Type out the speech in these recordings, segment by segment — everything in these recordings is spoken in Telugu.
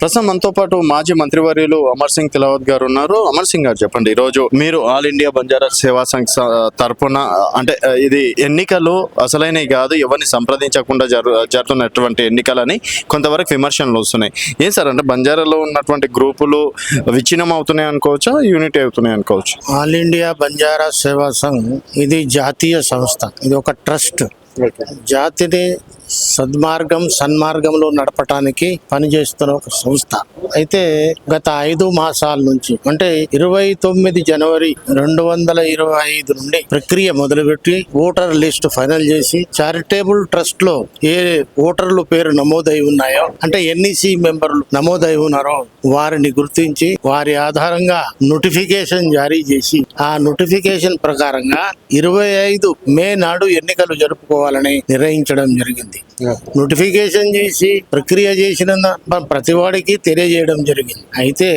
ప్రస్తుతం మనతో పాటు మాజీ మంత్రివర్యులు అమర్ సింగ్ తిలావత్ గారు ఉన్నారు. అమర్ సింగ్ గారు, చెప్పండి, ఈరోజు మీరు ఆల్ ఇండియా బంజారా సేవా సంఘ్ తరపున అంటే ఇది ఎన్నికలు అసలైనవి కాదు, ఎవరిని సంప్రదించకుండా జరుగుతున్నటువంటి ఎన్నికలని కొంతవరకు విమర్శలు వస్తున్నాయి. ఏం సార్, అంటే బంజారాలో ఉన్నటువంటి గ్రూపులు విచ్ఛిన్నం అవుతున్నాయి అనుకోవచ్చా, యూనిటీ అవుతున్నాయి అనుకోవచ్చు? ఆల్ ఇండియా బంజారా సేవా సంఘ్ ఇది జాతీయ సంస్థ, ఇది ఒక ట్రస్ట్. జాతిని సన్మార్గంలో నడపటానికి పనిచేస్తున్న ఒక సంస్థ. అయితే గత 5 మాసాల నుంచి అంటే 29 జనవరి 2025 నుండి ప్రక్రియ మొదలుపెట్టి ఓటర్ లిస్ట్ ఫైనల్ చేసి చారిటబుల్ ట్రస్ట్ లో ఏ ఓటర్లు పేరు నమోదై ఉన్నాయో, అంటే ఎన్ఈసి మెంబర్లు నమోదై ఉన్నారో వారిని గుర్తించి వారి ఆధారంగా నోటిఫికేషన్ జారీ చేసి ఆ నోటిఫికేషన్ ప్రకారంగా 25 మే నాడు ఎన్నికలు జరుపుకోవాలని నిర్ణయించడం జరిగింది. నోటిఫికేషన్ చేసి ప్రక్రియ చేసిన ప్రతి వాడికి తెలియజేయడం జరిగింది. అయితే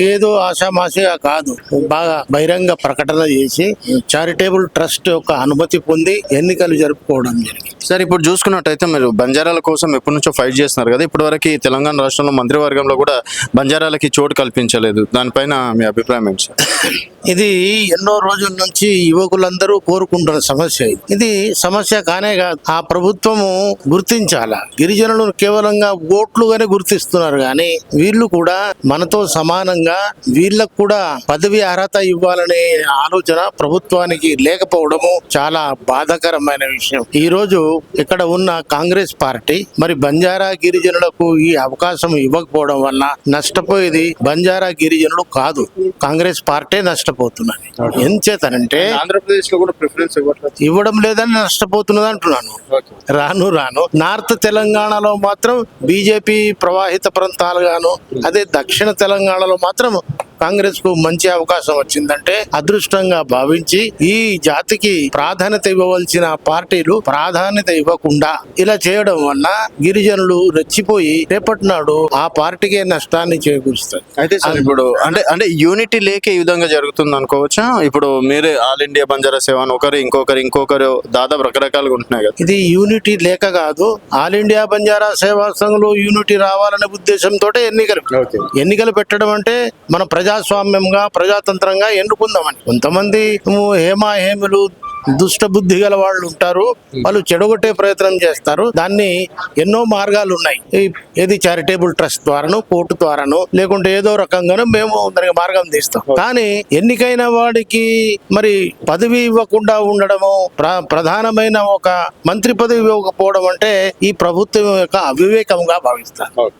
ఏదో ఆషామాషిగా కాదు, బాగా బహిరంగ ప్రకటన చేసి చారిటబుల్ ట్రస్ట్ యొక్క అనుమతి పొంది ఎన్నికలు జరుపుకోవడం జరిగింది. సార్, ఇప్పుడు చూసుకున్నట్టయితే మీరు బంజారాల కోసం ఎప్పటి నుంచో ఫైట్ చేస్తున్నారు కదా, ఇప్పటి వరకు తెలంగాణ రాష్ట్రంలో మంత్రివర్గంలో కూడా బంజారాలకి చోటు కల్పించలేదు. దానిపైన మీ అభిప్రాయం ఏంటి సార్? ఇది ఎన్నో రోజుల నుంచి యువకులందరూ కోరుకుంటున్న సమస్య. ఇది సమస్య కానే కాదు, ఆ ప్రభుత్వము గుర్తించాలా. గిరిజనులను కేవలంగా ఓట్లుగానే గుర్తిస్తున్నారు కానీ వీళ్ళు కూడా మనతో సమానంగా వీళ్ళకు కూడా పదవి అర్హత ఇవ్వాలనే ఆలోచన ప్రభుత్వానికి లేకపోవడము చాలా బాధాకరమైన విషయం. ఈ రోజు ఇక్కడ ఉన్న కాంగ్రెస్ పార్టీ మరి బంజారా గిరిజనులకు ఈ అవకాశం ఇవ్వకపోవడం వల్ల నష్టపోయేది బంజారా గిరిజనులు కాదు, కాంగ్రెస్ పార్టీ నష్టపోతున్నది. ఎంచేతనంటే ఆంధ్రప్రదేశ్ లో కూడా ప్రిఫరెన్స్ ఇవ్వడం లేదని నష్టపోతున్నది అంటున్నాను. రాను నార్త్ తెలంగాణలో మాత్రం బీజేపీ ప్రవాహిత ప్రాంతాలు గాను, అదే దక్షిణ తెలంగాణలో మాత్రం కాంగ్రెస్ కు మంచి అవకాశం వచ్చిందంటే అదృష్టంగా భావించి ఈ జాతికి ప్రాధాన్యత ఇవ్వవలసిన పార్టీలు ప్రాధాన్యత ఇవ్వకుండా ఇలా చేయడం వల్ల గిరిజనులు రెచ్చిపోయి రేపటి నాడు ఆ పార్టీకే నష్టాన్ని చేకూరుస్తారు. అయితే సార్, ఇప్పుడు అంటే యూనిటీ లేక ఈ విధంగా జరుగుతుంది అనుకోవచ్చా? ఇప్పుడు మీరే ఆల్ ఇండియా బంజారా సేవ ఇంకొకరు దాదాపు రకరకాలుగా ఉంటున్నాయి కదా. ఇది యూనిటీ లేక కాదు, ఆల్ ఇండియా బంజారా సేవా సంఘంలో యూనిటీ రావాలనే ఉద్దేశంతో ఎన్నికలు పెట్టడం అంటే మన ప్రజాస్వామ్యంగా ప్రజాతంత్రంగా ఎన్నుకుందామని. కొంతమంది హేములు దుష్ట బుద్ధి గల వాళ్ళు ఉంటారు, వాళ్ళు చెడగొట్టే ప్రయత్నం చేస్తారు. దాన్ని ఎన్నో మార్గాలు ఉన్నాయి. ఏది చారిటబుల్ ట్రస్ట్ ద్వారాను, కోర్టు ద్వారాను, లేకుంటే ఏదో రకంగానూ మేము దానికి మార్గం తీస్తాం. కానీ ఎన్నికైన వాడికి మరి పదవి ఇవ్వకుండా ఉండడము, ప్రధానమైన ఒక మంత్రి పదవి ఇవ్వకపోవడం అంటే ఈ ప్రభుత్వం యొక్క అవివేకంగా భావిస్తారు.